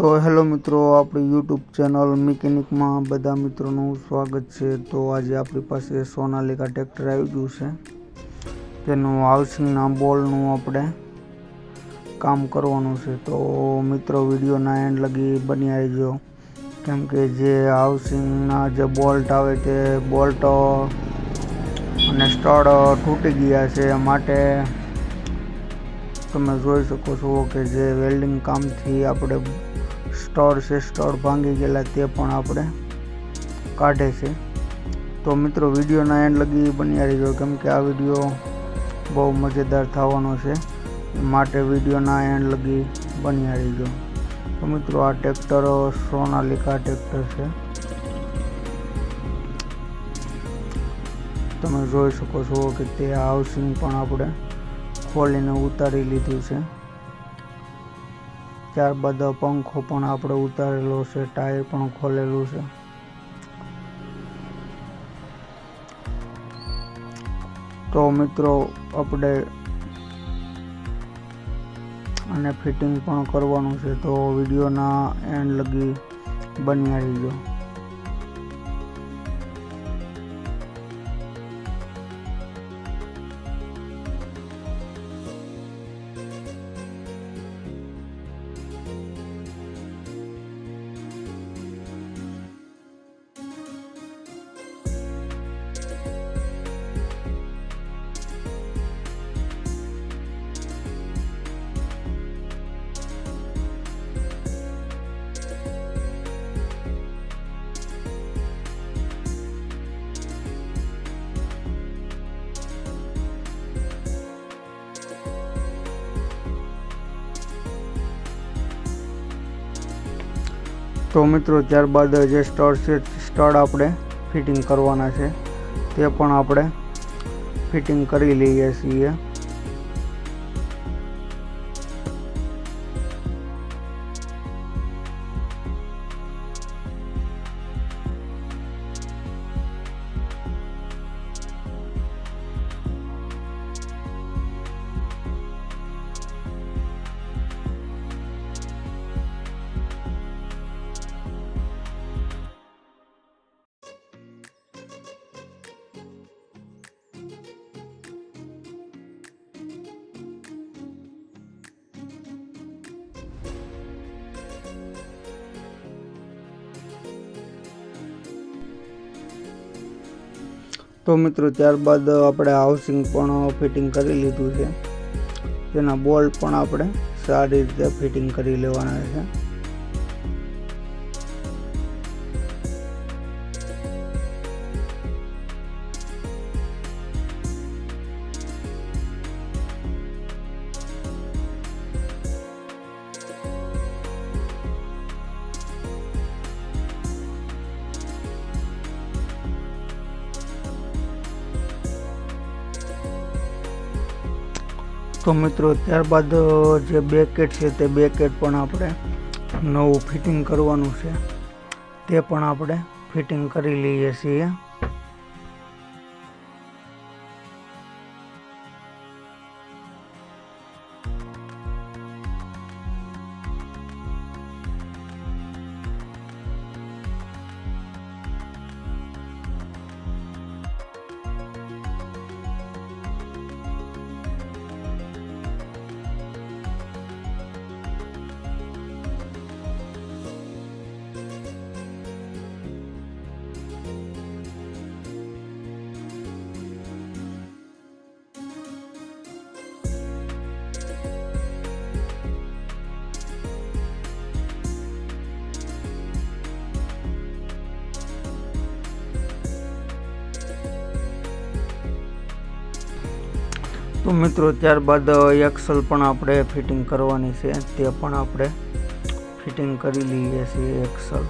તો હેલો મિત્રો, આપણી યુટ્યુબ ચેનલ મિકેનિકમાં બધા મિત્રોનું સ્વાગત છે। તો આજે આપણી પાસે સોનાલિકા ટ્રેક્ટર આવી ગયું છે, તેનું હાઉસિંગના બોલનું આપણે કામ કરવાનું છે। તો મિત્રો વિડીયોના એન્ડ લગી બન્યા રહેજો, કેમ કે જે હાઉસિંગના જે બોલ્ટ આવે તે બોલ્ટ અને સ્ટડ તૂટી ગયા છે, માટે તમે જોઈ શકો છો કે જે વેલ્ડિંગ કામથી આપણે સ્ટડ ભાંગી ગયેલા તે પણ આપણે કાઢે છે। તો મિત્રો વિડીયોના એન્ડ લગી બન્યા રહેજો, કેમ કે આ વિડીયો બહુ મજેદાર થવાનો છે, માટે વિડીયોના એન્ડ લગી બન્યા રહેજો। તો મિત્રો આ ટ્રેક્ટર સોનાલિકા ટ્રેક્ટર છે, તમે જોઈ શકો છો કે તે હાઉસિંગ પણ આપણે ખોલીને ઉતારી લીધું છે। ત્યારબાદ પંખો પણ આપણે ઉતારેલો છે, ટાયર પણ ખોલેલું છે। તો મિત્રો આપણે આને ફિટિંગ પણ કરવાનું છે, તો વિડીયોના એન્ડ લગી બન્યા રહેજો। તો મિત્રો ત્યારબાદ જે સ્ટડ છે, સ્ટડ આપણે ફિટિંગ કરવાના છે, તે પણ આપણે ફિટિંગ કરી લઈએ છીએ। તો મિત્રો ત્યારબાદ આપણે હાઉસિંગ પણ ફિટિંગ કરી લીધું છે, તેના બોલ્ટ પણ આપણે સારી રીતે ફિટિંગ કરી લેવાના છે। તો મિત્રો ત્યારબાદ જે બેકેટ છે, તે બેકેટ પણ આપણે નવું ફિટિંગ કરવાનું છે, તે પણ આપણે ફિટિંગ કરી લઈએ છીએ। તો મિત્રો ત્યારબાદ એક્સલ પણ આપણે ફિટિંગ કરવાની છે, તે પણ આપણે ફિટિંગ કરી લઈએ છીએ એક્સલ।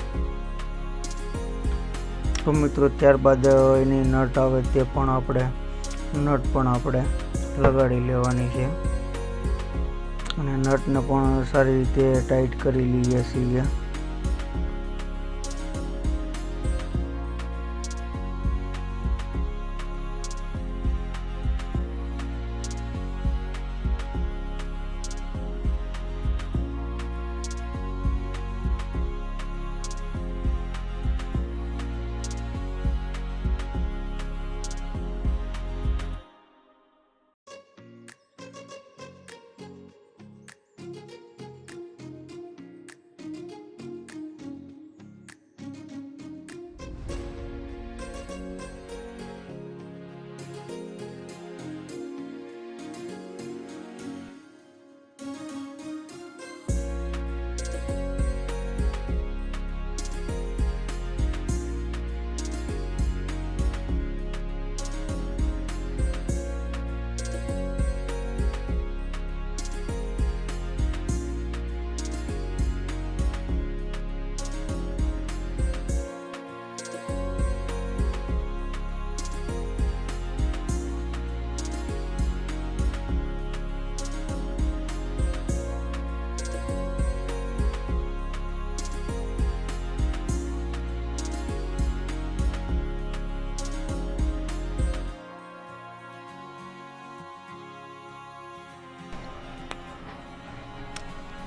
તો મિત્રો ત્યારબાદ એની નટ આવે તે પણ આપણે લગાડી લેવાની છે, અને નટને પણ સારી રીતે ટાઈટ કરી લઈએ છીએ।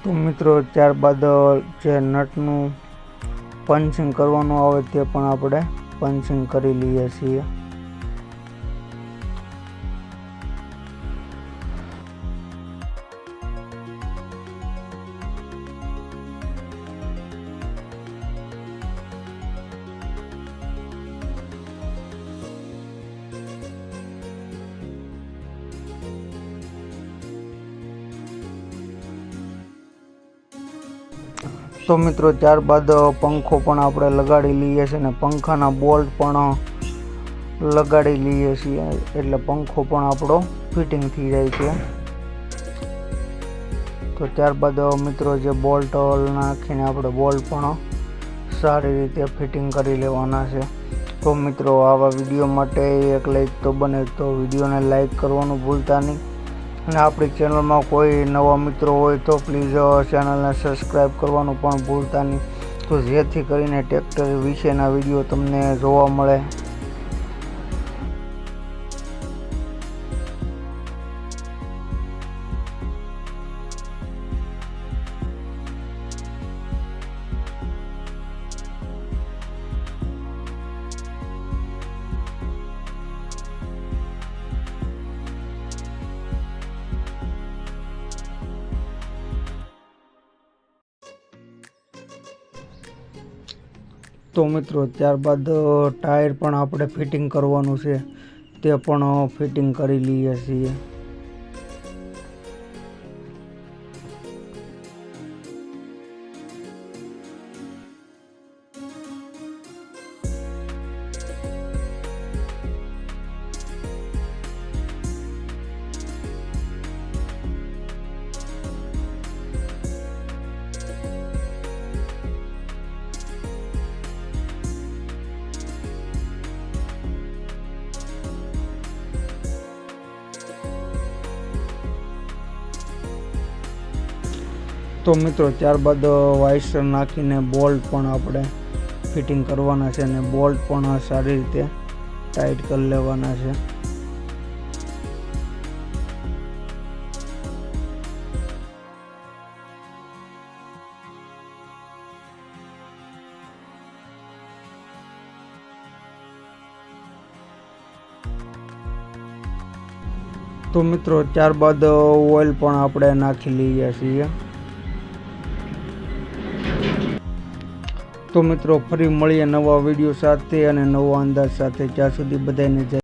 તો મિત્રો ત્યારબાદ જે નટનું પંચિંગ કરવાનું આવે તે પણ આપણે પંચિંગ કરી લઈએ છીએ. તો મિત્રો ત્યારબાદ પંખો પણ આપણે લગાડી લઈએ છીએ અને પંખાના બોલ્ટ પણ લગાડી લઈએ છીએ, એટલે પંખો પણ આપણો ફિટિંગ થઈ જાય છે. તો ત્યારબાદ મિત્રો જે બોલ્ટ નાખીને આપણે બોલ્ટ પણ સારી રીતે ફિટિંગ કરી લેવાના છે. તો મિત્રો આવા વિડીયો માટે એક લાઈક તો બને તો વિડીયોને લાઈક કરવાનું ભૂલતા નહીં, અને આપણી ચેનલમાં કોઈ નવા મિત્રો હોય તો પ્લીઝ ચેનલને સબસ્ક્રાઈબ કરવાનું પણ ભૂલતા નહીં, તો જેથી કરીને ટ્રેક્ટર વિશેના વિડીયો તમને જોવા મળે. તો મિત્રો ત્યારબાદ ટાયર પણ આપણે ફિટિંગ કરવાનું છે, તે પણ ફિટિંગ કરી લઈએ છીએ. તો મિત્રો ત્યારબાદ વાઇસર નાખીને બોલ્ટ પણ આપણે ફિટિંગ કરવાના છે અને બોલ્ટ પણ સારી રીતે ટાઈટ કરી લેવાના છે. તો મિત્રો ત્યારબાદ ઓઇલ પણ આપણે નાખી લઈએ છીએ. તો મિત્રો ફરી મળીએ નવા વિડીયો સાથે અને નવો અંદાજ સાથે. ત્યાં સુધી બધાને જય